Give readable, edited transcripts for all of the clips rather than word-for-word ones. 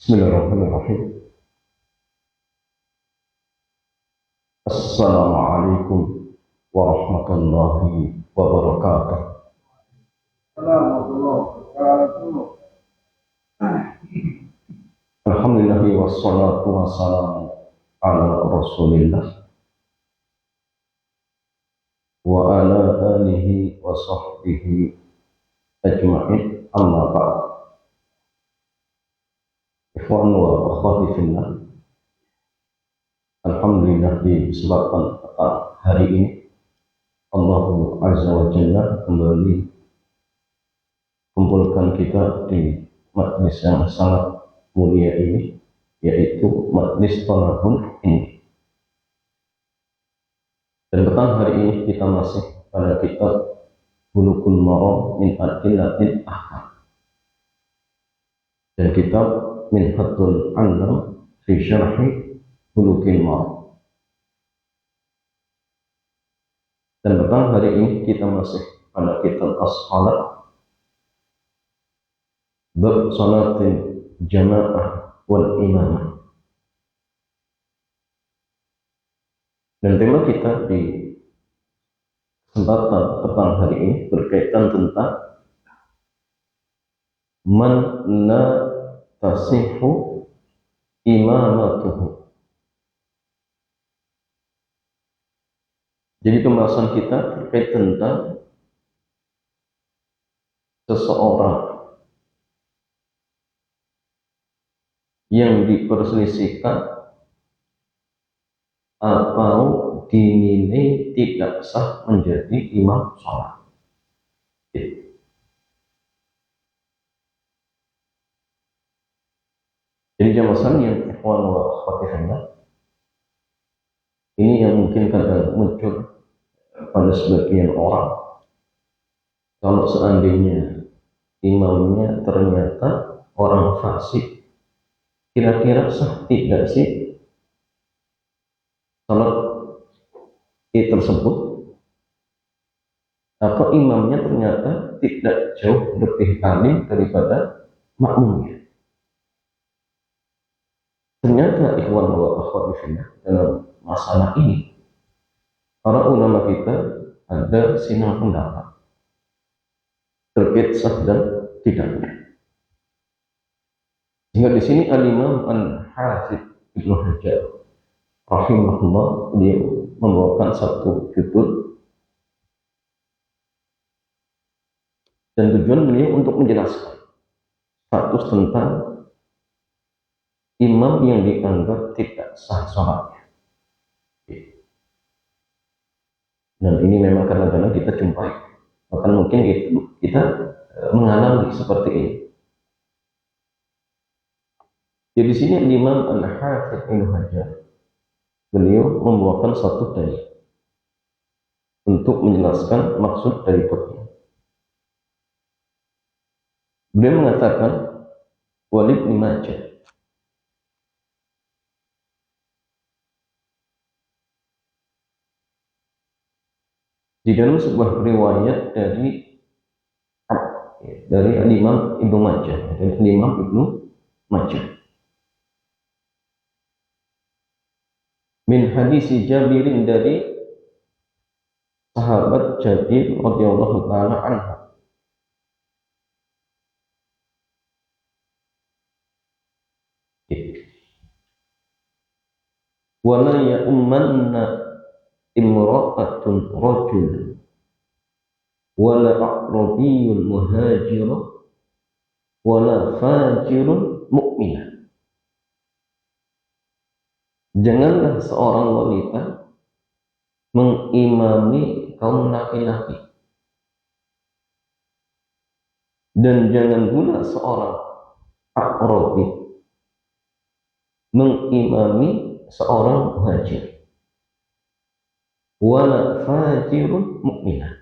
Bismillahirrahmanirrahim. Assalamualaikum warahmatullahi wabarakatuh. Alhamdulillah wassalatu wassalamu ala Rasulillah wa ala alihi wa sahbihi ajma'in, amma ba'd. Ikhwan wa akhwati fillah, alhamdulillah di kesempatan hari ini Allah Azza wa Jalla kembali kumpulkan kita di majlis yang sangat mulia ini, yaitu majlis thalabul ilmi. Dan petang hari ini kita masih pada kitab Bulughul Maram min Adillatil Ahkam dan kitab Minhatul 'Allam fi Syarhi Bulughil Maram. Dan petang hari ini kita masih pada kitab As-Shalat, bab salatin jamaah wal imamah. Dan tema kita di kesempatan petang hari ini berkaitan tentang man la tasihhu imamatuhu. Jadi pembahasan kita terkait tentang seseorang yang diperselisihkan atau dinilai tidak sah menjadi imam sholat. Jadi jamaah yang ikhwan wa akhwati fillah, ini yang mungkin kadang muncul pada sebagian orang. Kalau seandainya imamnya ternyata orang fasik, kira-kira sah tidak sih salat tersebut? Atau imamnya ternyata tidak jauh lebih alim daripada makmumnya? Ternyata ikhwan wa akhwati fillah, dalam masalah ini para ulama kita ada silang pendapat terkait sah dan tidaknya. Sehingga di sini Al-Imam Al-Hafidz Ibnu Hajar rahimahullah, dia membawakan satu judul, dan tujuan beliau untuk menjelaskan status tentang imam yang dianggap tidak sah sholatnya. Dan ini memang kadang-kadang kita jumpai, bahkan mungkin kita mengalami seperti ini. Jadi di sini Imam Al-Hafidz Ibnu Hajar, beliau membawakan satu dalil untuk menjelaskan maksud dari bab. Beliau mengatakan Walid bin Majah, di dalam sebuah riwayat dari Imam Ibnu Majah, dari Imam Ibnu Majah, min hadisi Jabirin, dari sahabat Jabir radhiyallahu taala anhu, wala ya ummanna imra'atun rajul wala aqrabiyyun muhajirun wala fajirun mu'minah. Janganlah seorang wanita mengimami kaum laki-laki, dan jangan pula seorang aqrabi mengimami seorang muhajir, wala fajirun mu'minah,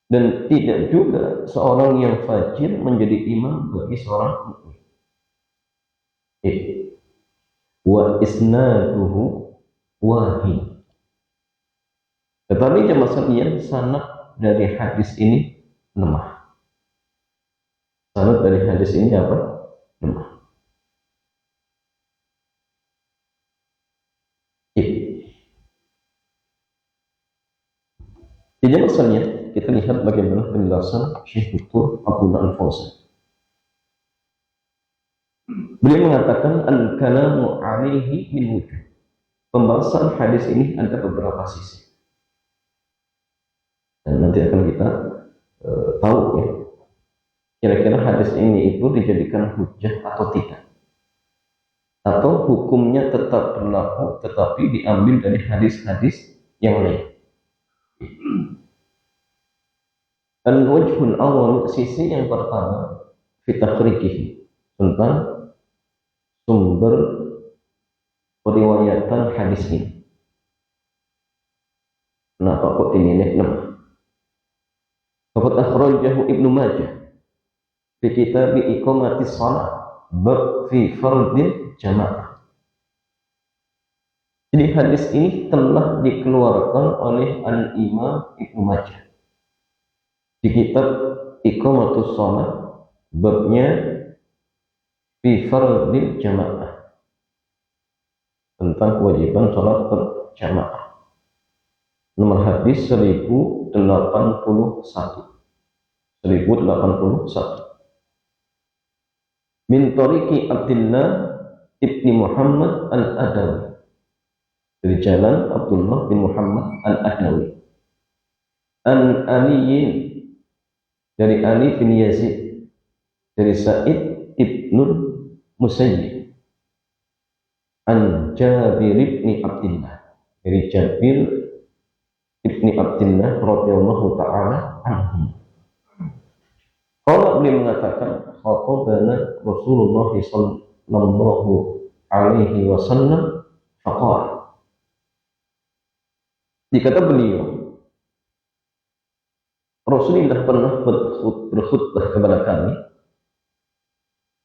dan tidak juga seorang yang fajir menjadi imam bagi seorang mukmin. Wa isnaduhu wahid. Tetapi jamaah sekalian, sanad dari hadis ini lemah. Sanad dari hadis ini apa? Lemah. Jadi maksudnya kita lihat bagaimana penjelasan Syekh Dr. Abdullah Al-Fauzan. Beliau mengatakan al-kalamu alaihi min wujuh. Pembahasan hadis ini ada beberapa sisi. Dan nanti akan kita tahu ya, kira-kira hadis ini itu dijadikan hujjah atau tidak. Atau hukumnya tetap berlaku tetapi diambil dari hadis-hadis yang lain. Al-wajhul awal, sisi yang pertama, fitakhrijihi, tentang sumber periwayatan hadis ini. Kenapa kok dinilai lemah? Faqad akhrajahu Ibnu Majah fi kitab iqamatis shalah bab fi fardil jamaah. Jadi hadis ini telah dikeluarkan oleh Al-Imam Ibnu Majah di kitab iqamatus shalah babnya fi fardil jamaah, tentang kewajiban sholat berjamaah. Nomor hadis 1081. Min tariqi Abdullah ibni Muhammad al-Adawi, dari jalan Abdullah bin Muhammad al-Adawi. An Aliyin, dari Ali bin Yazid, dari Sa'id ibnul Musayyib. An Jabir ibni Abdullah, dari Jabir ibni Abdullah radhiyallahu ta'ala anhu. Kalau beliau mengatakan khatabana Rasulullah sallallahu alaihi wasallam faqala. Dikata beliau, Rasulullah pernah berkhutbah kepada kami.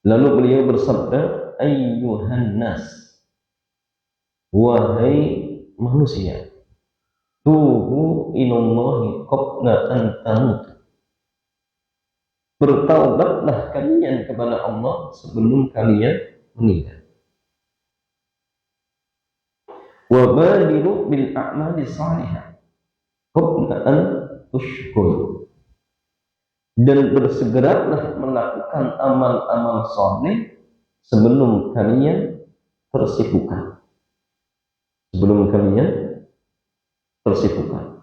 Lalu beliau bersabda, ayyuhan nas, wahai manusia, tubu ilallahi qabla an tamut. Bertaubatlah kalian kepada Allah sebelum kalian meninggal. Wa badiru bil a'mali salihah qabla an tushkur. Dan bersegeralah melakukan amal-amal saleh sebelum kalian tersibukkan. Sebelum kalian tersibukkan.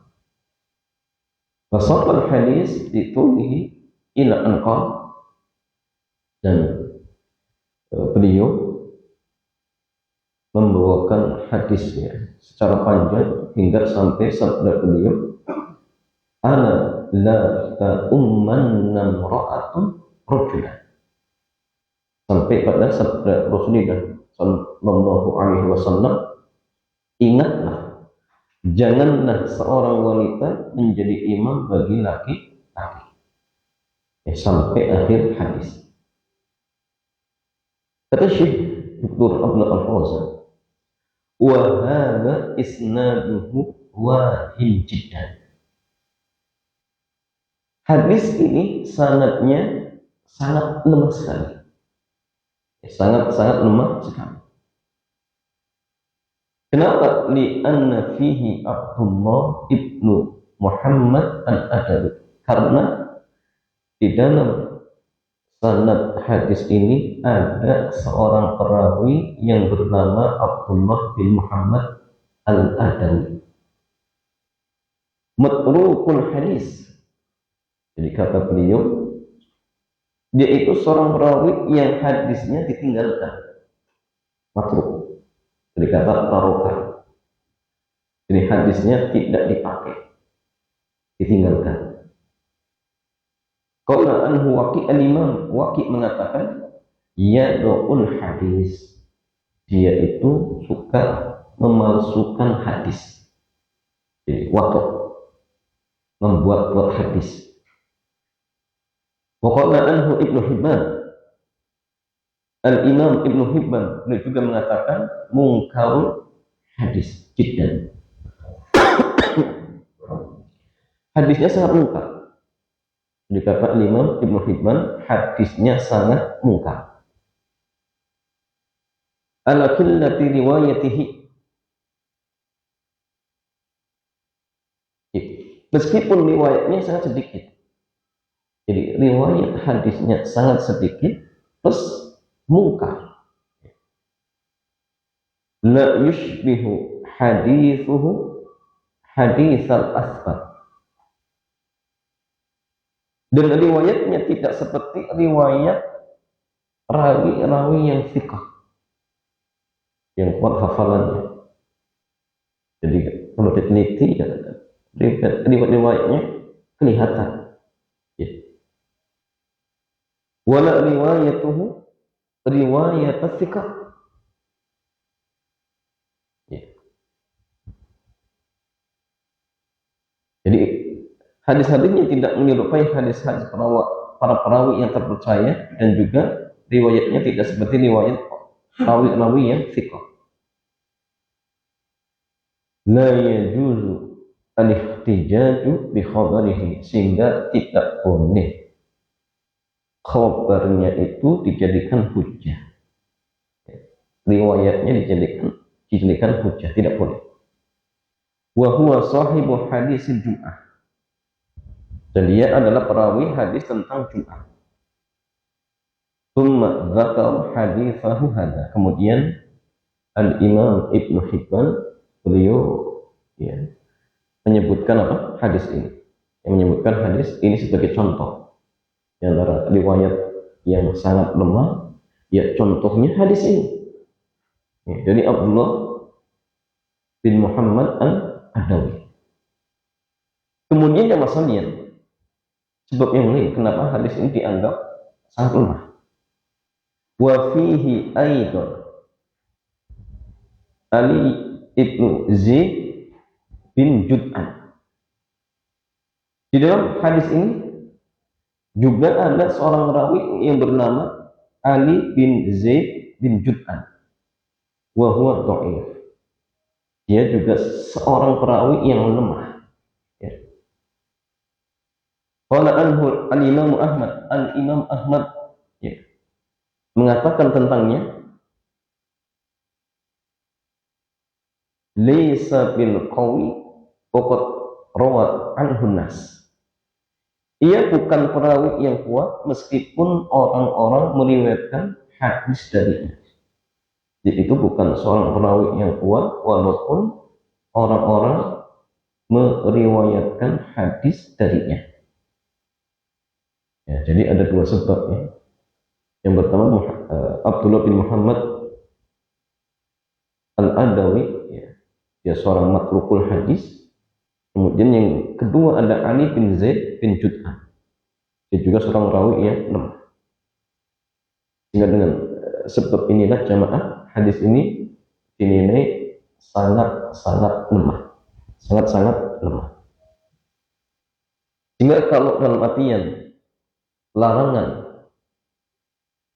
Fasal hadis ditulihi ila anqal, dan beliau membawakan hadisnya secara panjang hingga sampai sabda beliau, ana la ta'umman ra'atun rajulan, sampai pada sabda Rasulullah sallallahu alaihi wasallam, ingatlah, janganlah seorang wanita menjadi imam bagi laki-laki. Sampai akhir hadis. Kata Syekh Dr. Abdullah Al-Fauzan, wa hadha isnaduhu wahin jiddan. Hadis ini sanadnya sangat lemah sekali. Sangat lemah sekali. Kenapa? Li'anna fihi Abdullah ibnu Muhammad al-Adawi. Karena di dalam sanad hadis ini ada seorang perawi yang bernama Abdullah bin Muhammad al-Adawi. Matrukul hadis. Jadi kata beliau, dia itu seorang perawi yang hadisnya ditinggalkan. Matruk. Jadi kata taroka. Jadi hadisnya tidak dipakai, ditinggalkan. Qala anhu Waqi' al-Imam Waqi' mengatakan yadu'ul hadis, dia itu suka memalsukan hadis. Jadi waqi', membuat hadis. Wa qala anhu Ibnu Hibban, Al-Imam Ibnu Hibban beliau juga mengatakan mungkarul hadis jiddan. Hadisnya sangat mungkar. Dikata Imam Ibnu Hibban, hadisnya sangat mungkar. Ala qillati riwayatihi, meskipun riwayatnya sangat sedikit. Jadi riwayat hadisnya sangat sedikit plus mungkar. La yushbihu hadithuhu haditsal asfar. Dan riwayatnya tidak seperti riwayat rawi-rawi yang thiqah, yang kuat hafalannya. Jadi kalau diteliti ya, riwayatnya kelihatan. Ya. Wala riwayatuhu riwayat thiqah. Ya. Jadi hadis-hadisnya tidak menyerupai hadis-hadis para perawi yang terpercaya, dan juga riwayatnya tidak seperti riwayat rawi-rawi yang thiqah. La yajuzu al-ihtijaju bi khabarihi, sehingga tidak boleh khabarnya itu dijadikan hujjah, riwayatnya dijadikan hujjah, tidak boleh. Wa huwa sahibu hadisil Jum'ah, dan dia adalah perawi hadis tentang Jum'ah. Tsumma dzakara haditsahu hadza, kemudian Al-Imam Ibnu Hibban beliau ya menyebutkan apa? Hadis ini. Yang menyebutkan hadis ini sebagai contoh di antara riwayat yang sangat lemah, ya contohnya hadis ini. Ya, dari Abdullah bin Muhammad al-Adawi. Kemudian yang masalahnya, sebab yang lain kenapa hadis ini dianggap sangat lemah. Wa fihi aidan Ali ibnu Zaid bin Jud'an. Di dalam hadis ini juga ada seorang rawi yang bernama Ali bin Zaid bin Jud'an. Wa huwa dha'if. Dia juga seorang perawi yang lemah. Ya. Qala anhu al-Imam Ahmad, al-Imam Ahmad ya, mengatakan tentangnya, laisa bil qawi waqad rawat anhu nas. Ia bukan perawi yang kuat meskipun orang-orang meriwayatkan hadis darinya. Jadi itu bukan seorang perawi yang kuat walaupun orang-orang meriwayatkan hadis darinya. Ya, jadi ada dua sebab ya. Yang pertama Abdullah bin Muhammad al-Adawi ya, dia seorang matrukul hadis. Kemudian yang kedua ada Ali bin Zaid bin Jud'an. Dia juga seorang rawi yang lemah. Sehingga dengan sebab inilah jamaah hadis ini dinilai sangat-sangat lemah. Sangat-sangat lemah. Sehingga kalau dalam artian larangan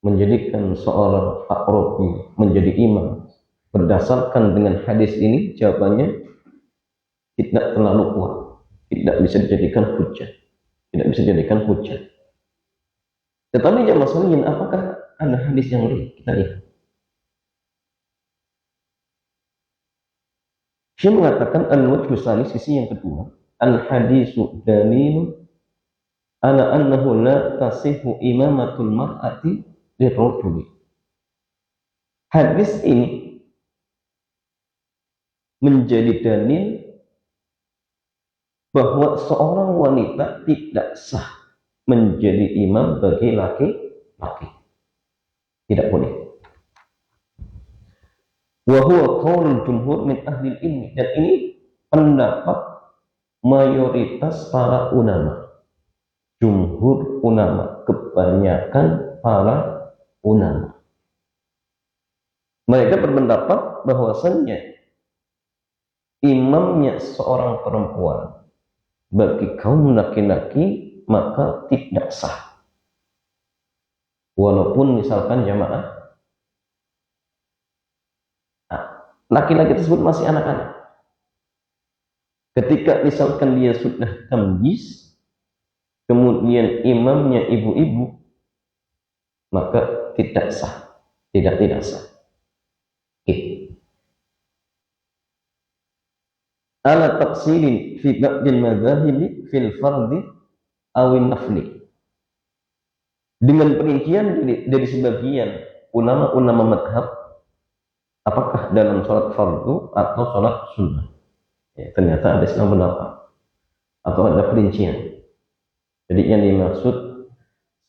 menjadikan seorang aqrabi menjadi imam berdasarkan dengan hadis ini, jawabannya tidak terlalu kuat, tidak bisa dijadikan hujjah, tidak bisa dijadikan hujjah. Tetapi yang masalahnya, apakah ada hadis yang lain? Kita lihat. Syekh mengatakan al-wajhu tsani, sisi yang kedua, al-hadisu dalilun ala annahu la tasihhu imamatul mar'ati lirrajuli. Hadis ini menjadi dalil bahwa seorang wanita tidak sah menjadi imam bagi laki-laki. Tidak boleh. Wa huwa qaulul jumhur min ahli ilmi, dan ini pendapat mayoritas para ulama. Jumhur ulama, kebanyakan para ulama. Mereka berpendapat bahwasannya imamnya seorang perempuan bagi kaum laki-laki maka tidak sah. Walaupun misalkan jamaah laki-laki tersebut masih anak-anak. Ketika misalkan dia sudah tamyiz, kemudian imamnya ibu-ibu, maka tidak sah. Tidak sah. ala tafsilin fi ba'dil madzahibi fil fardi awin nafli, dengan perincian dari sebagian ulama-ulama madhab apakah dalam sholat fardu atau sholat sunnah. Ya, ternyata ada Islam pendapat atau ada perincian. Jadi yang dimaksud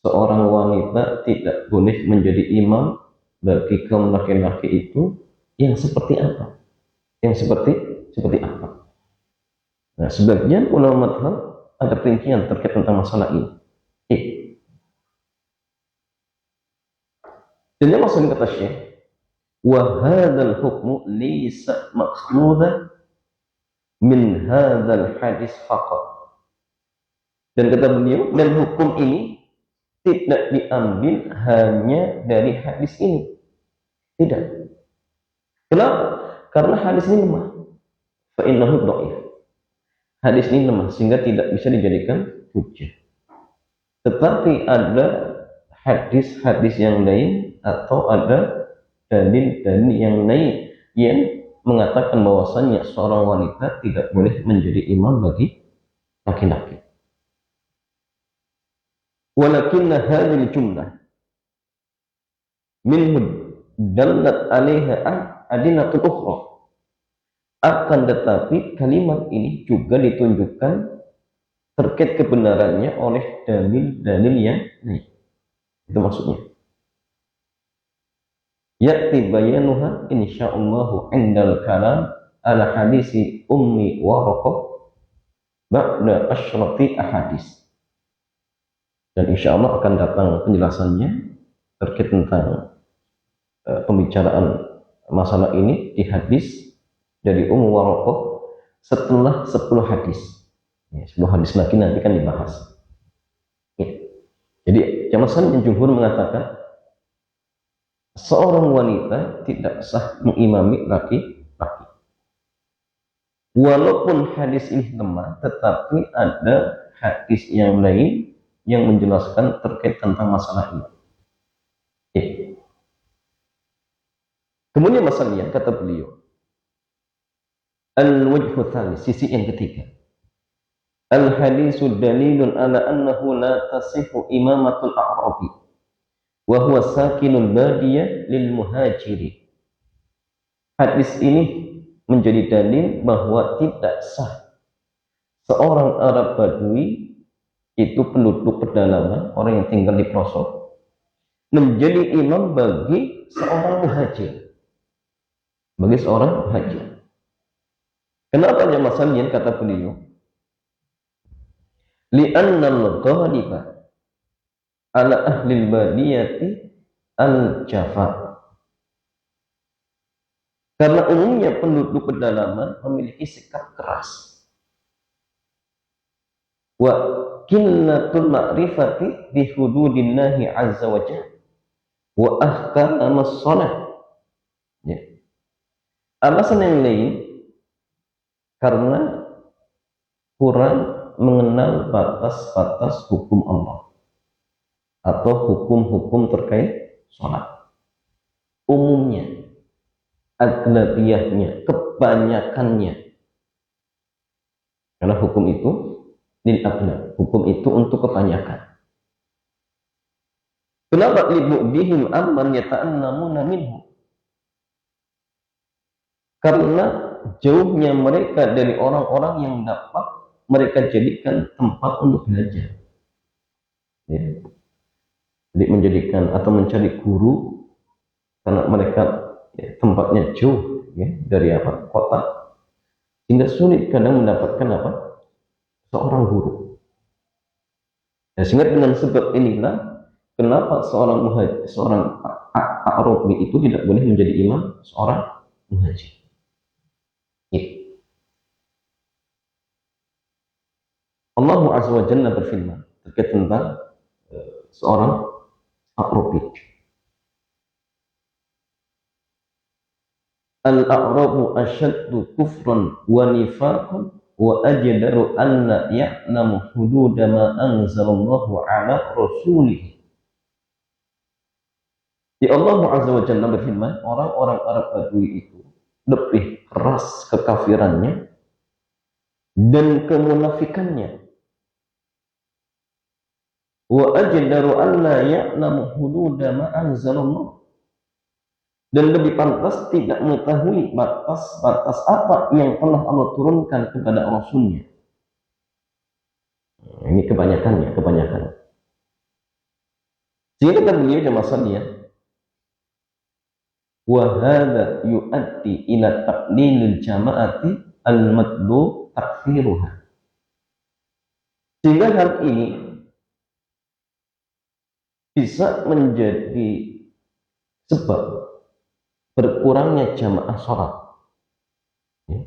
seorang wanita tidak boleh menjadi imam bagi kaum laki-laki itu yang seperti apa? Yang seperti apa? Nah, sebagian ulama madhab ada perincian terkait tentang masalah ini. Dan yang maksud kata Syekh, wa hadzal hukmu laysa maqsudan min hadzal hadis faqat. Dan kata beliau, dan hukum ini tidak diambil hanya dari hadis ini. Tidak. Kenapa? Karena hadis ini lemah. Fa innahu dhaif. Hadis ini lemah sehingga tidak bisa dijadikan hujjah. Tetapi ada hadis-hadis yang lain atau ada dalil-dalil yang lain yang mengatakan bahwasannya seorang wanita tidak boleh menjadi imam bagi laki-laki. Walakinna hadhil jumlah minhum dallat 'alaiha adinatul ukhra. Akan tetapi kalimat ini juga ditunjukkan terkait kebenarannya oleh dalil-dalil yang lain. Itu maksudnya. Ya'ti bayanuha insyaallahu indal kalam ala hadisi ummi waraqah ba'da asyrati ahadis. Dan insyaallah akan datang penjelasannya terkait tentang pembicaraan masalah ini di hadis dari Ummu Waraqah setelah 10 hadis. Ya, 10 hadis lagi nanti kan dibahas. Ya. Jadi jamaah yang jumhur mengatakan seorang wanita tidak sah mengimami laki-laki. Walaupun hadis ini lemah, tetapi ada hadis yang lain yang menjelaskan terkait tentang masalah ini. Ya. Kemudian masalahnya kata beliau, al-wajhu tsalis, sisi yang ketiga. Al-hadisu dalilun ala annahu la tasihhu imamatul a'rabi wa huwa sakinul badiyah lil muhajiri. Hadis ini menjadi dalil bahwa tidak sah seorang Arab Badui, itu penduduk pedalaman, orang yang tinggal di pelosok, menjadi imam bagi seorang muhajir. Bagi seorang muhajir. Kenapa ya masalahnya kata beliau? Li'annal ghaliba ala ahlil badiyati al-jafa. Karena umumnya penduduk pedalaman memiliki sikap keras. Wa qillatul ma'rifati bi hududillahi azza wa jalla wa ahkamus shalah. Ya. Alasan yang lain karena kurang mengenal batas-batas hukum Allah atau hukum-hukum terkait sholat. Umumnya, aglabiyahnya, kebanyakannya. Karena hukum itu lil aglab, hukum itu untuk kebanyakan. Kenapa libu'dihim amman yata'annamuna minhu? Karena jauhnya mereka dari orang-orang yang dapat mereka jadikan tempat untuk belajar. Ya. Jadi menjadikan atau mencari guru karena mereka tempatnya jauh dari kota, sehingga sulit kadang mendapatkan seorang guru. Ya, sehingga dengan sebab inilah kenapa seorang Arabi itu tidak boleh menjadi imam seorang muhajir. Allah Azza wa Jalla berfirman terkait tentang seorang Arabi. Al-a'rabu asyaddu kufran wa nifaqan wa ajdaru an la ya'lamu hududa ma anzalallahu ala rasulih. Di Allah Azza wa Jalla berfirman, orang-orang Arab Badui itu lebih keras kekafirannya dan kemunafikannya. Wa ajdaru an la ya'lamu hududa ma anzalallah, dan lebih pantas tidak mengetahui batas-batas apa yang telah Allah turunkan kepada Rasulnya. Ini kebanyakannya. Sehingga kata beliau jamaah sekalian, wa hadza yu'addi ila taqlilil jama'ati al-matlu takfiruha. Sehingga hal ini bisa menjadi sebab berkurangnya jamaah sholat, ya.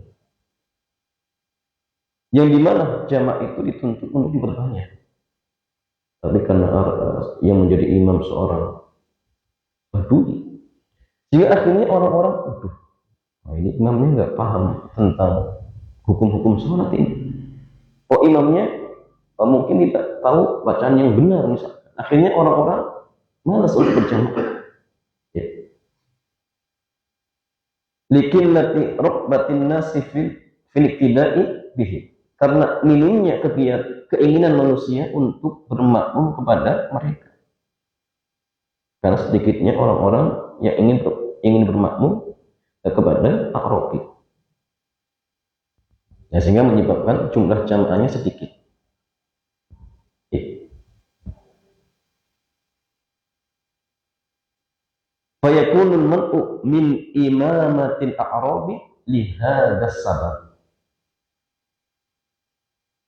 Yang dimana jamaah itu dituntut untuk diperbanyak, tapi karena yang menjadi imam seorang badui, sehingga akhirnya orang-orang, ini imamnya nggak paham tentang hukum-hukum sholat ini. Imamnya mungkin tidak tahu bacaan yang benar, misalnya. Akhirnya orang-orang malas untuk berjamaah. Ya. Likillati raqbatin nasi fil iqtida'i bihi. Karena minimnya keinginan manusia untuk bermakmum kepada mereka. Karena sedikitnya orang-orang yang ingin bermakmum kepada A'rabi. Ya, sehingga menyebabkan jumlah jamaahnya sedikit. Fayakunul man'u min imamatil a'rabi li hadzal sabab.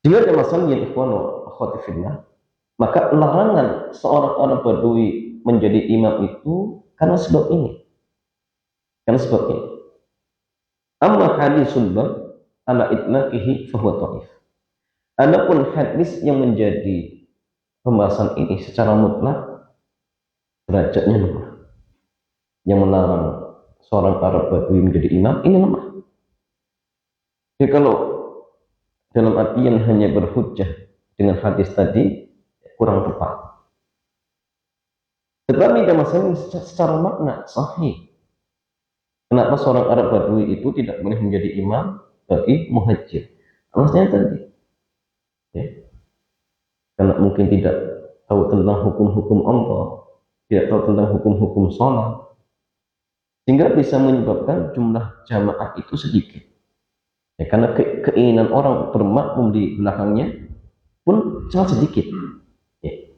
Jika ada masalah yang ikhwan wa akhwati fillah, maka larangan seorang orang badui menjadi imam itu karena sebab ini. Amma hadisul bab ala itlaqihi fa huwa dhaif. Adapun hadis yang menjadi pembahasan ini secara mutlak derajatnya lemah. Yang melarang seorang Arab Badui menjadi imam ini lemah. Jadi kalau dalam artian hanya berhujjah dengan hadis tadi kurang tepat. Tetapi dalam masalah secara makna sahih. Kenapa seorang Arab Badui itu tidak boleh menjadi imam bagi muhajir? Alasannya tadi, ya. Karena mungkin tidak tahu tentang hukum-hukum Allah, tidak tahu tentang hukum-hukum sholat, sehingga bisa menyebabkan jumlah jamaah itu sedikit. Ya, karena keinginan orang bermakmum di belakangnya pun sangat sedikit. Ya.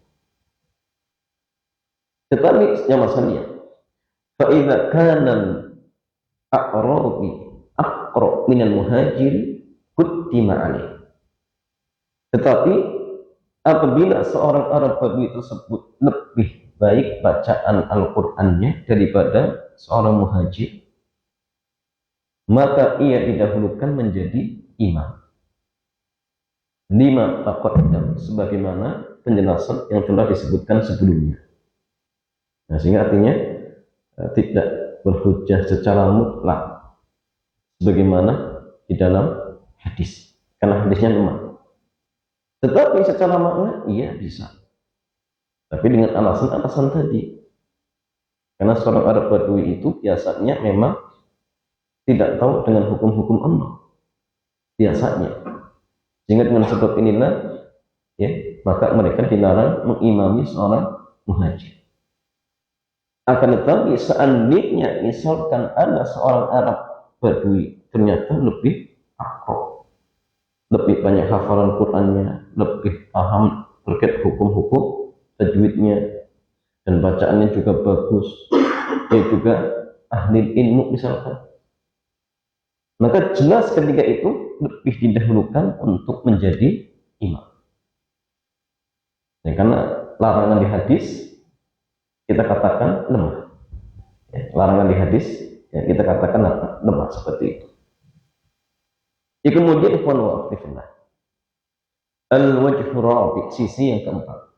Tetapi yang masalahnya, fa'idha kanan a'rabi aqra minal muhajir kuttima alaih. Tetapi apabila seorang Arab Badui tersebut lebih baik bacaan Al-Qur'annya daripada seorang muhajir, maka ia didahulukan menjadi imam. Lima taqaddam, sebagaimana penjelasan yang telah disebutkan sebelumnya. Nah, sehingga artinya tidak berhujjah secara mutlak sebagaimana di dalam hadis, karena hadisnya lemah. Tetapi secara makna iya bisa, tapi dengan alasan-alasan tadi. Karena seorang Arab Badui itu biasanya memang tidak tahu dengan hukum-hukum Allah biasanya, sehingga dengan sebab inilah, ya, maka mereka dilarang mengimami seorang muhajir. Akan tetapi seandainya misalkan ada seorang Arab Badui ternyata lebih akrab, lebih banyak hafalan Qur'annya, lebih paham terkait hukum-hukum tajwidnya, dan bacaannya juga bagus, dia juga ahli ilmu misalkan, maka jelas ketika itu lebih didahulukan untuk menjadi imam. Ya, karena larangan di hadis kita katakan lemah. Ya, larangan di hadis ya, kita katakan lemah seperti itu. Ya, kemudian ikhwan wa akhwati fillah, al-wajhu rabi', sisi yang keempat.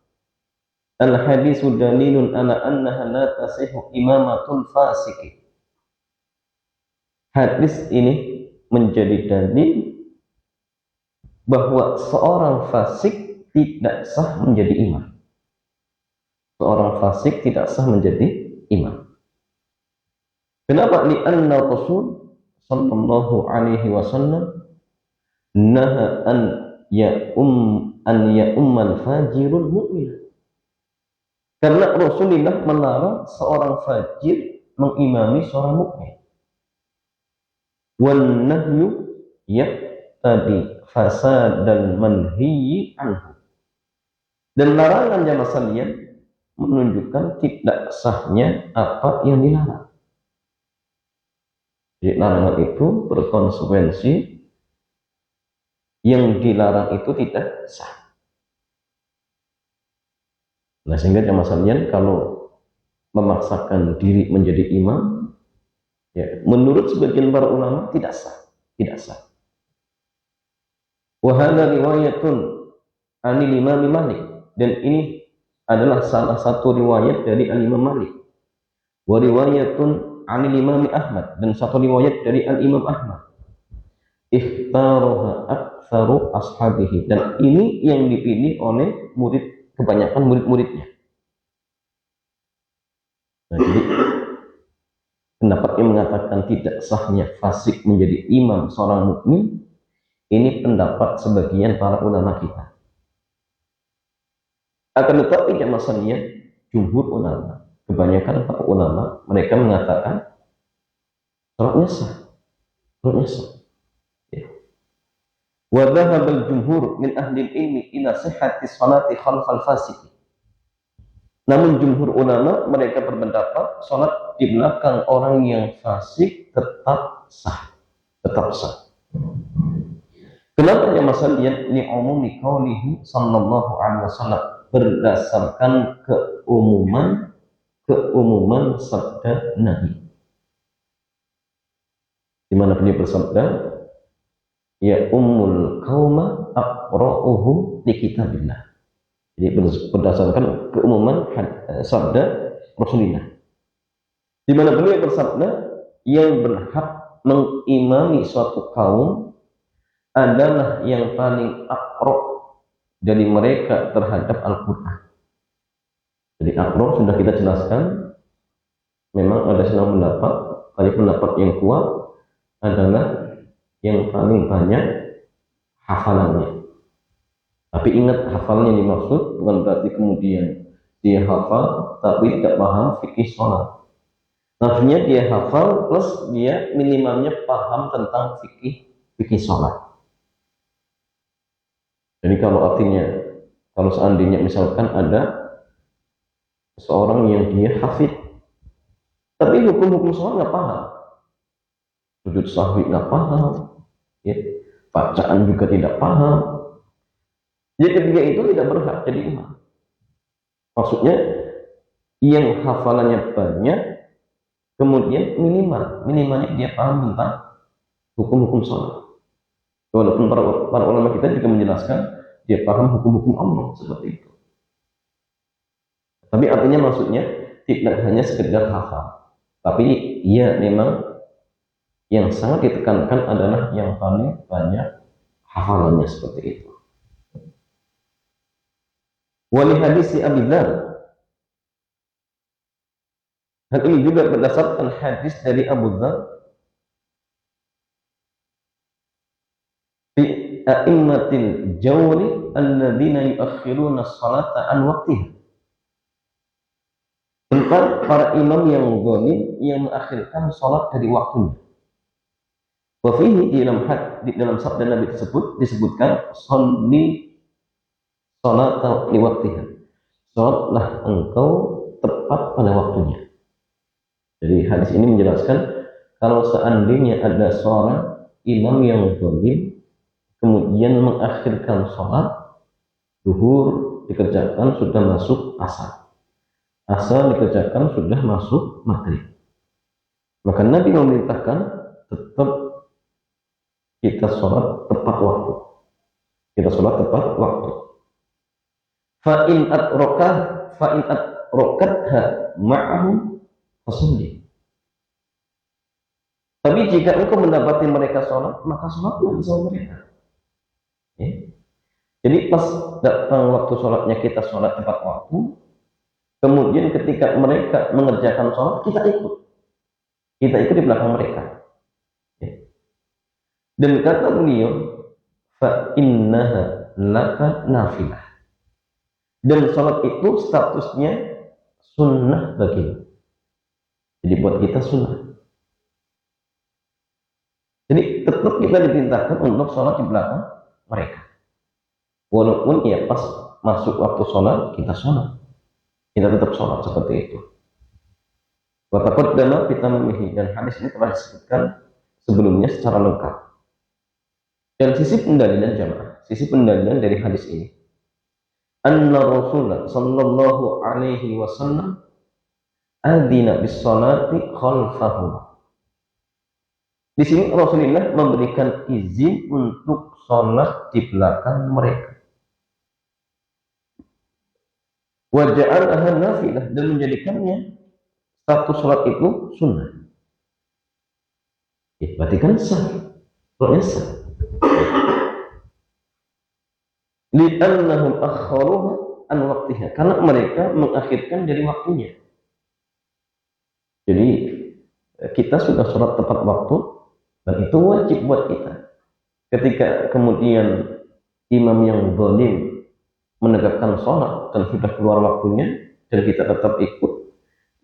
Al-hadisu dalilun ala annaha la tasihu imamatul fasiki. Hadis ini menjadi dalil bahwa seorang fasik tidak sah menjadi imam. Seorang fasik tidak sah menjadi imam. Kenapa? Li'anna Rasul sallallahu alaihi wasallam naha an ya ummal fajirul mu'min. Karena Rasulullah melarang seorang fajir mengimami seorang mukmin. Wan nahyu tadi fasad dan manhiyi anhu. Dan larangan jamaah sekalian menunjukkan tidak sahnya apa yang dilarang. Jadi larangan itu berkonsekuensi yang dilarang itu tidak sah. Nah, sehingga jamaah sekalian kalau memaksakan diri menjadi imam, ya, menurut sebagian para ulama tidak sah, tidak sah. Wa hadza riwayatun anil Imam Malik, dan ini adalah salah satu riwayat dari Al-Imam Malik. Wa riwayatun anil Imam Ahmad, dan satu riwayat dari Al-Imam Ahmad. Ikhtaraha aktsaru ashabihi, dan ini yang dipilih oleh kebanyakan murid-muridnya. Nah, jadi pendapat yang mengatakan tidak sahnya fasik menjadi imam seorang mukmin, ini pendapat sebagian para ulama kita. Akan tetapi jamaah sekalian, jumhur ulama, kebanyakan para ulama, mereka mengatakan salatnya sah, salatnya sah. Wa dhahabal jumhur min ahli ilmi ila sihhati salati khalfal fasik. Namun jumhur ulama mereka berpendapat salat di belakang orang yang fasik tetap sah, tetap sah. Kenapa ya masalahnya li umumi qaulihi sallallahu alaihi wasallam, berdasarkan keumuman sabda Nabi. Di mana beliau bersabda, ya ummul qauma aqra'uhum li kitabillah. Jadi berdasarkan keumuman sabda Rasulullah. Di mana beliau bersabda, yang berhak mengimami suatu kaum adalah yang paling aqra' dari mereka terhadap Al-Quran. Jadi aqra' sudah kita jelaskan, memang ada sebuah pendapat, tapi pendapat yang kuat adalah yang paling banyak hafalannya. Tapi ingat, hafalnya dimaksud bukan berarti kemudian dia hafal tapi tidak paham fikih sholat. Maksudnya dia hafal plus dia minimalnya paham tentang fikih sholat. Jadi kalau artinya, kalau seandainya misalkan ada seorang yang dia hafid tapi hukum-hukum sholat nggak paham, sujud sahwi nggak paham, ya, bacaan juga tidak paham, jadi ketiga itu tidak berhak jadi imam. Maksudnya yang hafalannya banyak, kemudian minimalnya dia paham tentang hukum-hukum sholat. Walaupun para ulama kita juga menjelaskan dia paham hukum-hukum Allah seperti itu. Tapi artinya maksudnya tidak hanya sekedar hafal, tapi ia memang yang sangat ditekankan adalah yang paling banyak hafalannya seperti itu. Wali hadis Abi Dzar, hal ini juga berdasarkan hadis dari Abu Dzar, fi a'immatil jawri alladzina yuakhiruna as-salata an waqtiha, tentang para imam yang zalim yang mengakhirkan salat dari waktunya. Wa fihi, di dalam sabda Nabi tersebut disebutkan sholli salata li waqtiha, salatlah engkau tepat pada waktunya. Jadi hadis ini menjelaskan kalau seandainya ada seorang imam yang zalim kemudian mengakhirkan sholat zuhur dikerjakan sudah masuk asar dikerjakan sudah masuk maghrib, maka Nabi memerintahkan tetap kita sholat tepat waktu, fa'in atrokatha ma'ahu fasulli. Tapi jika engkau mendapati mereka sholat, maka sholatlah bersama mereka. Ya. Jadi pas datang waktu sholatnya kita sholat tepat waktu, kemudian ketika mereka mengerjakan sholat kita ikut di belakang mereka. Ya. Dan kata beliau, fa innaha laka nafilah. Dan sholat itu statusnya sunnah bagimu. Jadi buat kita sunnah. Jadi tetap kita diperintahkan untuk sholat di belakang mereka. Walaupun ya pas masuk waktu sholat, kita sholat. Kita tetap sholat seperti itu. Wa taqaddama fi tamamihi, dan hadis ini telah disebutkan sebelumnya secara lengkap. Dan sisi pendalilan jamaah, sisi pendalilan dari hadis ini, anna Rasulullah sallallahu alaihi wasallam adzina bis salati khalfahu. Di sini Rasulullah memberikan izin untuk sholat di belakang mereka. Wa ja'alaha nafilah, dan menjadikannya status sholat itu sunnah. Ya, berarti kan sah, sholatnya sah. Li'annahum akharuha an waqtiha, karena mereka mengakhirkan dari waktunya. Jadi kita sudah sholat tepat waktu, dan itu wajib buat kita. Ketika kemudian imam yang zalim menegakkan sholat dan sudah keluar waktunya, dan kita tetap ikut,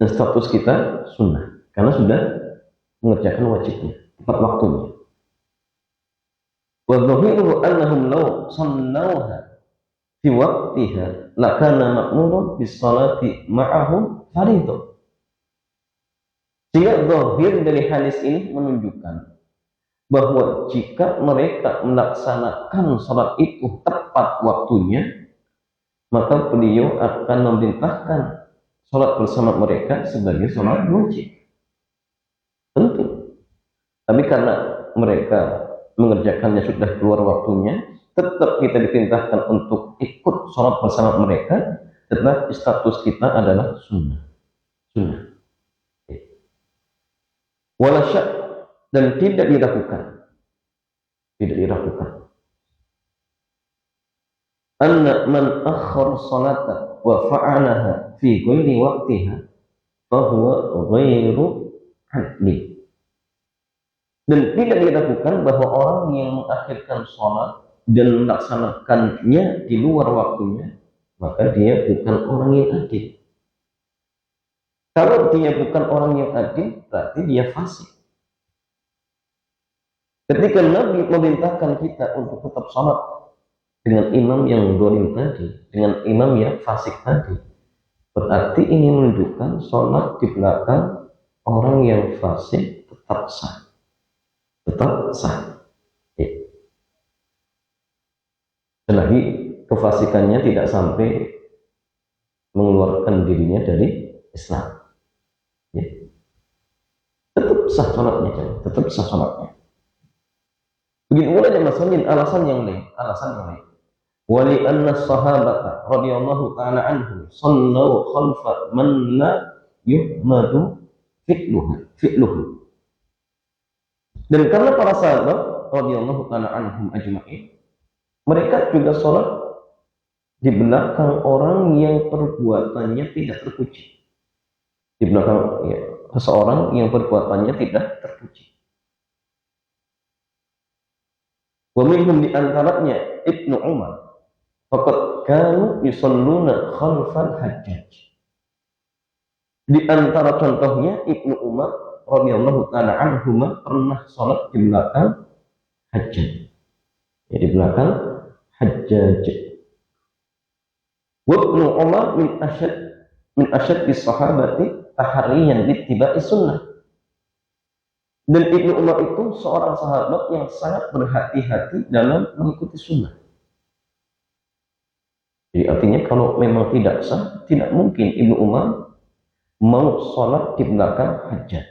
dan status kita sunnah karena sudah mengerjakan wajibnya tepat waktunya. Wa dhahiruhu annahum law sannawha fi waqtiha lakana ma'murun bis salati ma'ahum fardhu. Sehingga zahir dari hadis ini menunjukkan bahwa jika mereka melaksanakan salat itu tepat waktunya, maka beliau akan memerintahkan salat bersama mereka sebagai salat wajib. Tentu. Tapi karena mereka mengerjakannya sudah keluar waktunya, tetap kita diperintahkan untuk ikut salat bersama mereka, tetap status kita adalah sunnah. Sunnah. Wala syak, dan tidak diragukan. Tidak diragukan. Anna man akhkhara salata wa fa'alaha fi ghairi waqtiha fa huwa ghairu adli. Dan tidak diragukan bahwa orang yang mengakhirkan sholat dan melaksanakannya di luar waktunya, maka dia bukan orang yang adil. Kalau dia bukan orang yang adil, berarti dia fasik. Ketika Nabi memerintahkan kita untuk tetap sholat dengan imam yang zalim tadi, dengan imam yang fasik tadi, berarti ini menunjukkan sholat di belakang orang yang fasik tetap sah. Tetap sah. Selagi kefasikannya tidak sampai mengeluarkan dirinya dari Islam, ya. Tetap sah sholatnya, tetap sah sholatnya. Begitu pula masalah alasan yang lain, Wali anna sahabata radhiyallahu ta'ala anhum sallu khalfa man la yuhmadu fi'luhu. Dan karena para sahabat radhiyallahu ta'ala anhum ajma'in, mereka juga sholat di belakang orang yang perbuatannya tidak terpuji. Di belakang ya, seseorang yang perbuatannya tidak terpuji. Wa minhum di antaranya Ibnu Umar, faqad kanu yusalluna khalfal Hajjaj. Di antara contohnya Ibnu Umar radhiyallahu ta'ala anhuma pernah sholat di belakang Hajjaj, ya, di belakang Hajjaj. Wa Ibnu Umar min asyad bis sahabati tahriyan bittiba'i sunnah. Dan Ibnu Umar itu seorang sahabat yang sangat berhati-hati dalam mengikuti sunnah. Jadi artinya kalau memang tidak sah, tidak mungkin Ibnu Umar mau sholat di belakang Hajjaj.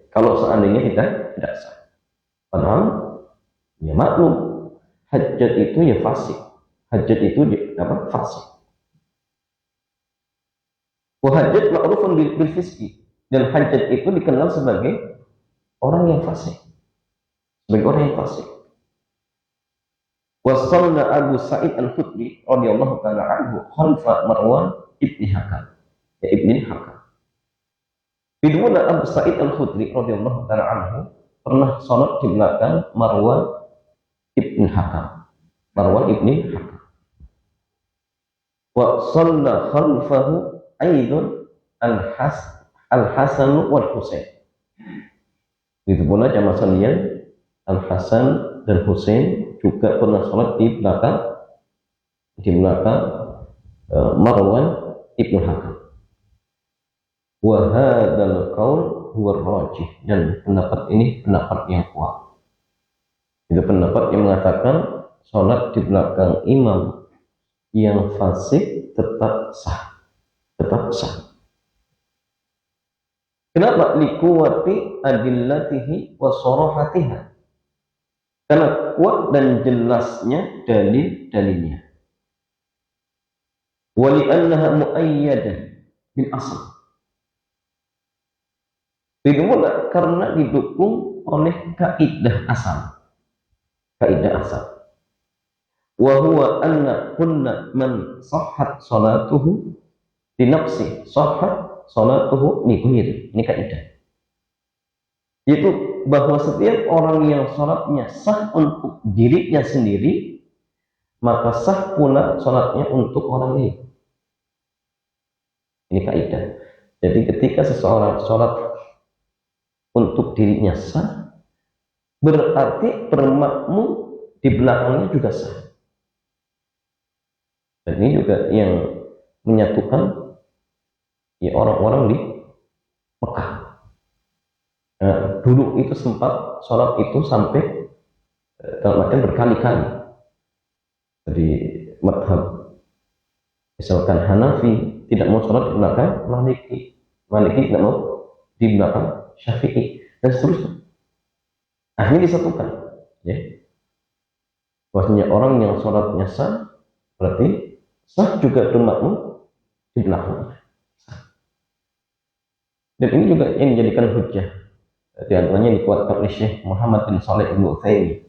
Kalau seandainya tidak sah. Padahal ya maklum, Hajjaj itu ya fasik. Hajjaj itu fasik. Wa Hajjaj ma'rufun bil fisqi, dan Hajjaj itu dikenal sebagai orang yang fasik. Sebagai orang yang fasik. Wa shalla Abu Sa'id Al-Khudri radhiyallahu ta'ala anhu khalfa Marwan ibni Hakam. Ya, ibni Hakam. Biduna Abu Sa'id Al-Khudri radhiyallahu ta'ala anhu pernah sholat di belakang Marwan ibn Hakam. Marwan ibn Hakam. Wa shalla khalfahu aidan al-Hasan wal Husain. Begitu pula jamaah sekalian, Al-Hasan dan Husain juga pernah sholat di belakang Marwan ibn Hakam. Wa hadzal qaul huwa rajih, dan pendapat ini pendapat yang kuat. Itu pendapat yang mengatakan sholat di belakang imam yang fasik tetap sah. Kenapa? Liquwati adillatihi wa sarahatiha. Karena kuat dan jelasnya dalil-dalilnya. Wa li'annaha muayyadah bil asl. Itu pula karena didukung oleh kaidah asal. Wa huwa anna kulla man sahhat salatuhu bi nafsi sahhat salatuhu li ghairi. Ini kaidah. Yaitu bahwa setiap orang yang salatnya sah untuk dirinya sendiri, maka sah pula salatnya untuk orang lain. Ini kaidah. Jadi ketika seseorang salat untuk dirinya sah, berarti bermakmum di belakangnya juga sah. Dan ini juga yang menyatukan ya orang-orang di Mekah. Nah, dulu itu sempat sholat itu sampai dalam artian berkali-kali. Jadi madhab misalkan Hanafi tidak mau sholat di belakang Maliki tidak mau di belakang Syafi'i, dan seterusnya. Akhirnya disatukan, ya. Bahwasanya orang yang sholatnya sah berarti sah juga bermakmum di belakangnya. Dan ini juga yang dijadikan hujjah. Di antaranya dikuatkan oleh Syekh Muhammad bin Shalih Al-Utsaimin.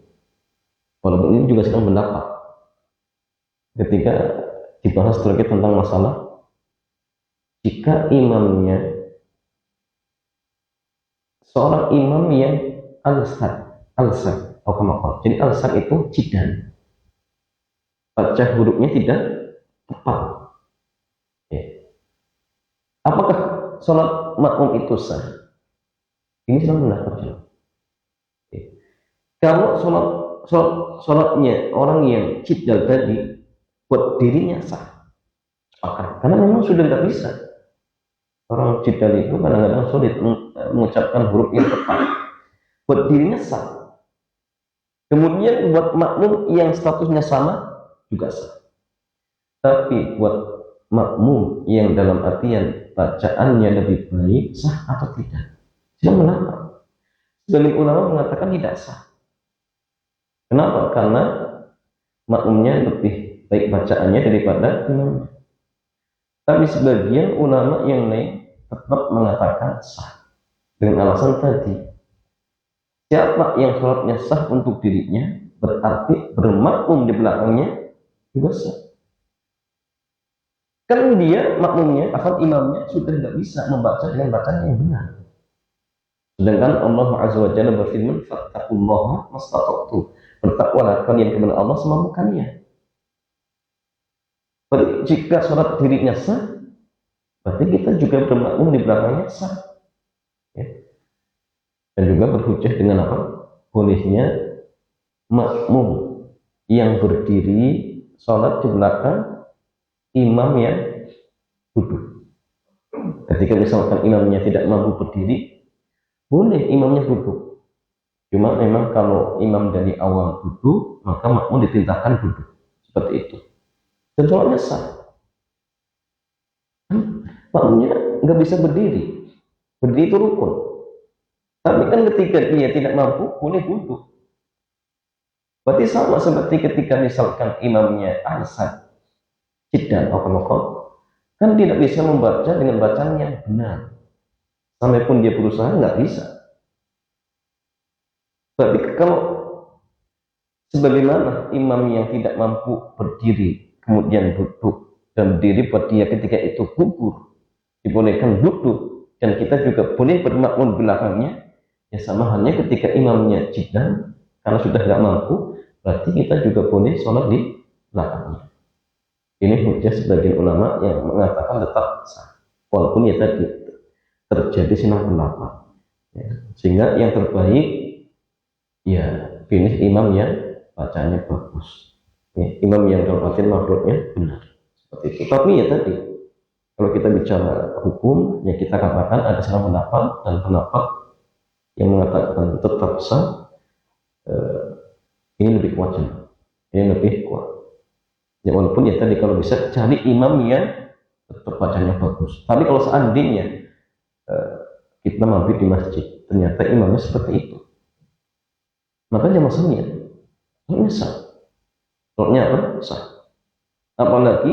Walaupun ini juga sedang pendapat ketika dibahas terkait tentang masalah jika imamnya seorang imam yang al-sad, jadi al-sad itu cidan, baca hurufnya tidak tepat. Apakah sholat makmum itu sah? Ini sedang mendapatkan. Kalau sholatnya orang yang cidal tadi buat dirinya sah, karena memang sudah tidak bisa. Orang cidal itu kadang-kadang sulit mengucapkan huruf yang tepat. Buat dirinya sah. Kemudian buat makmum yang statusnya sama juga sah. Tapi buat makmum yang dalam artian bacaannya lebih baik, sah atau tidak? Tidak mengapa. Sebagian ulama mengatakan tidak sah. Kenapa? Karena makmumnya lebih baik bacaannya daripada imamnya. Tapi sebagian ulama yang lain tetap mengatakan sah dengan alasan tadi. Siapa yang sholatnya sah untuk dirinya berarti bermakmum di belakangnya juga sah. Kan dia makmumnya, asal imamnya sudah tidak bisa membaca dengan bacaan yang benar. Sedangkan Allah Azza wa Jalla berfirman, "Fattaqullaha mastata'tu." Bertakwalah kalian kepada Allah semampu kalian. Berarti jika sholat dirinya sah, berarti kita juga bermakmum di belakangnya sah. Ya. Dan juga berhujjah dengan apa? Bolehnya makmum yang berdiri sholat di belakang imam yang duduk. Ketika misalkan imamnya tidak mampu berdiri, boleh imamnya duduk. Cuma memang kalau imam dari awal duduk, maka makmum diperintahkan duduk. Seperti itu. Dan sholatnya sah. Makmumnya nggak bisa berdiri. Berdiri itu rukun. Tapi kan ketika dia tidak mampu, boleh duduk. Berarti sama seperti ketika misalkan imamnya al-sad, cidan, kan tidak bisa membaca dengan bacaan yang benar. Sampai pun dia berusaha, nggak bisa. Berarti kalau sebagaimana imam yang tidak mampu berdiri, kemudian duduk, dan berdiri buat dia ketika itu gugur, dibolehkan duduk, dan kita juga boleh bermakmum belakangnya, ya sama halnya ketika imamnya cidan, karena sudah nggak mampu, berarti kita juga boleh sholat di belakangnya. Ini hujjah sebagian ulama yang mengatakan tetap sah, walaupun ya tadi terjadi silang pendapat. Ya. Sehingga yang terbaik ya pilih imam yang bacanya bagus, ya, imam yang dalam artian makhrajnya benar seperti itu. Tapi ya tadi kalau kita bicara hukum, ya kita katakan ada silang pendapat dan pendapat yang mengatakan tetap sah, ini lebih kuat, ini lebih kuat. Ya walaupun ya tadi kalau bisa cari imam yang tetap bacanya bagus. Tapi kalau seandainya kita mampir di masjid, ternyata imamnya seperti itu, maka jangan masalahnya, ini sah. Sholatnya apa? Sah. Apalagi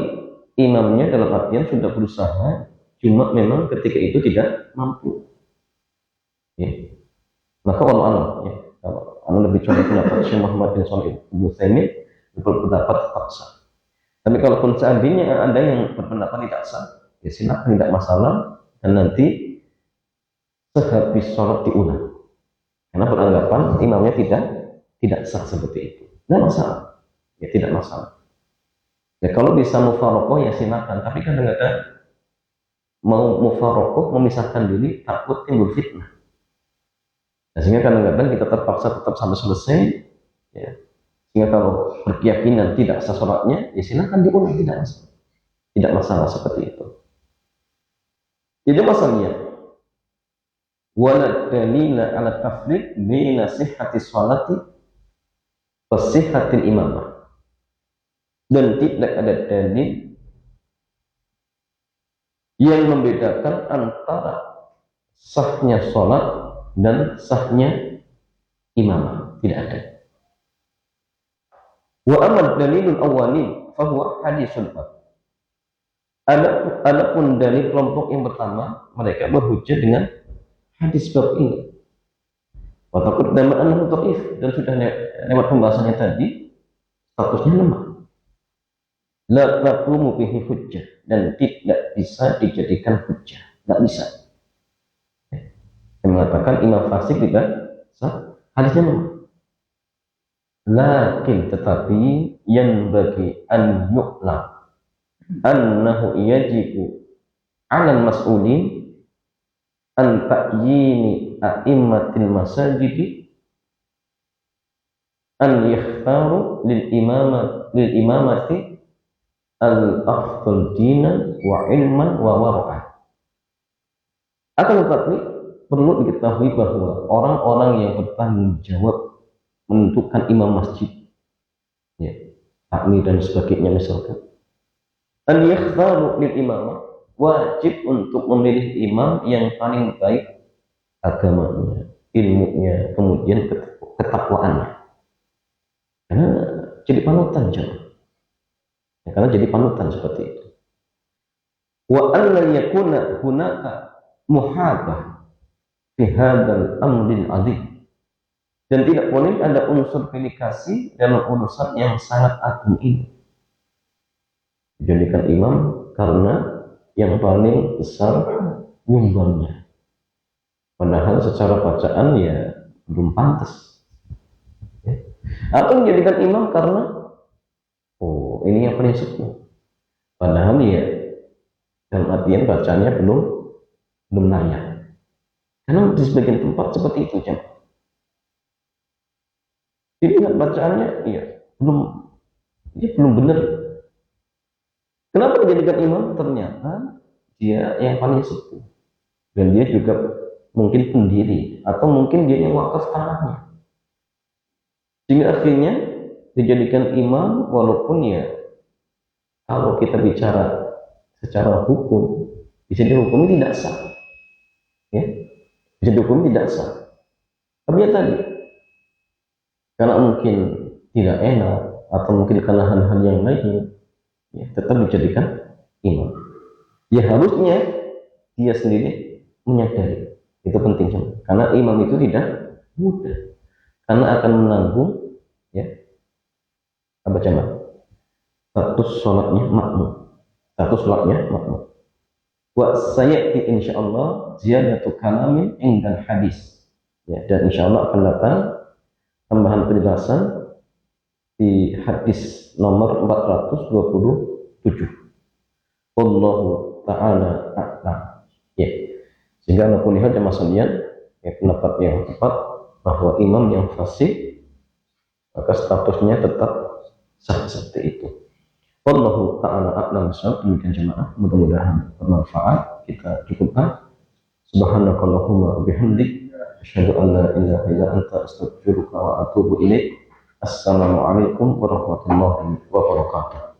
imamnya dalam artian sudah berusaha, cuma memang ketika itu tidak mampu. Ya. Maka Allah ya, kalau lebih contoh pendapat Syekh Muhammad bin Shalih Al-Utsaimin berpendapat tetap sah. Tapi kalaupun seandainya ada yang berpendapat tidak sah, ya silakan, tidak masalah, dan nanti sehabis sholat diulang. Karena beranggapan imamnya tidak sah seperti itu. Tidak masalah, ya tidak masalah. Ya kalau bisa mufarokoh ya silakan. Tapi kadang-kadang mau mufarokoh memisahkan diri takut timbul fitnah. Nah, sehingga kadang-kadang kita terpaksa tetap sampai selesai. Ya. Sehingga kalau berkeyakinan tidak sah sholatnya, ya silakan diulang, tidak masalah. Tidak masalah seperti itu. Jadi masalahnya, wala dalila ala tafriq baina sihhati sholati wa sihhatil imamah. Dan tidak ada dalil yang membedakan antara sahnya sholat dan sahnya imamah. Tidak ada. Wa amad dalilul awwalin fahuwa hadisul bab. Adapun dalil kelompok yang pertama, mereka berhujjah dengan hadis bab ini. Wa taqaddama annahu dhaif, dan sudah lewat pembahasannya tadi, statusnya lemah. La taqumu bihi hujjah, dan tidak bisa dijadikan hujjah, tidak bisa. Yang mengatakan imam fasik tidak sah, hadisnya lemah. Lakin tetapi yang bagi an yu'lam annahu yajibu 'alal mas'ulin an ta'yini a'immatil masajidi an yakhtaru lil imamati al-afdal dinan wa ilman wa wara'ah. Akan tetapi perlu diketahui bahwa orang-orang yang bertanggung jawab menentukan imam masjid, ya, takmir dan sebagainya misalkan, an yakhtaru lil imamah, wajib untuk memilih imam yang paling baik agamanya, ilmunya, kemudian ketakwaannya. Karena jadi panutan jemaah. Ya, karena jadi panutan seperti itu. Wa an la yakuna hunaka muhabah fi hadzal amrin azim. Dan tidak boleh ada unsur pilih kasih dalam urusan yang sangat agung ini. Dijadikan imam karena yang paling besar nyumbangnya. Padahal secara bacaan ya belum pantas. Ya. Atau menjadikan imam karena ini yang paling sepuh. Padahal ya dalam artian bacanya belum layak. Karena di sebagian tempat seperti itu jam. Dilihat bacaannya, belum benar. Kenapa dijadikan imam? Ternyata dia yang paling sepuh, dan dia juga mungkin pendiri, atau mungkin dia yang wakaf tanahnya, sehingga akhirnya dijadikan imam. Walaupun ya kalau kita bicara secara hukum, bisa dihukum tidak sah, ya, bisa dihukum tidak sah. Tapi ya tadi, karena mungkin tidak enak atau mungkin karena hal-hal yang lain, ya, tetap dijadikan imam. Ya harusnya dia sendiri menyadari itu penting, karena imam itu tidak mudah, karena akan menanggung, ya, apa jemaah, status sholatnya makmum, Wa sayati insyaallah ziyadatu kalamin indal hadis, ya, dan insyaallah akan datang tambahan penjelasan di hadis nomor 427. Wallahu ta'ala a'lam. Ya. Sehingga apapun lihat jamaah sekalian, ya, pendapat yang tepat bahwa imam yang fasik maka statusnya tetap sah seperti itu. Wallahu ta'ala a'lam bishawab. Demikian jemaah, mudah-mudahan bermanfaat. Kita cukupkan. Subhanakallahumma bihamdik asyhadu an la ilaha illa anta astaghfiruka wa atubu ilaik. Assalamualaikum warahmatullahi wabarakatuh.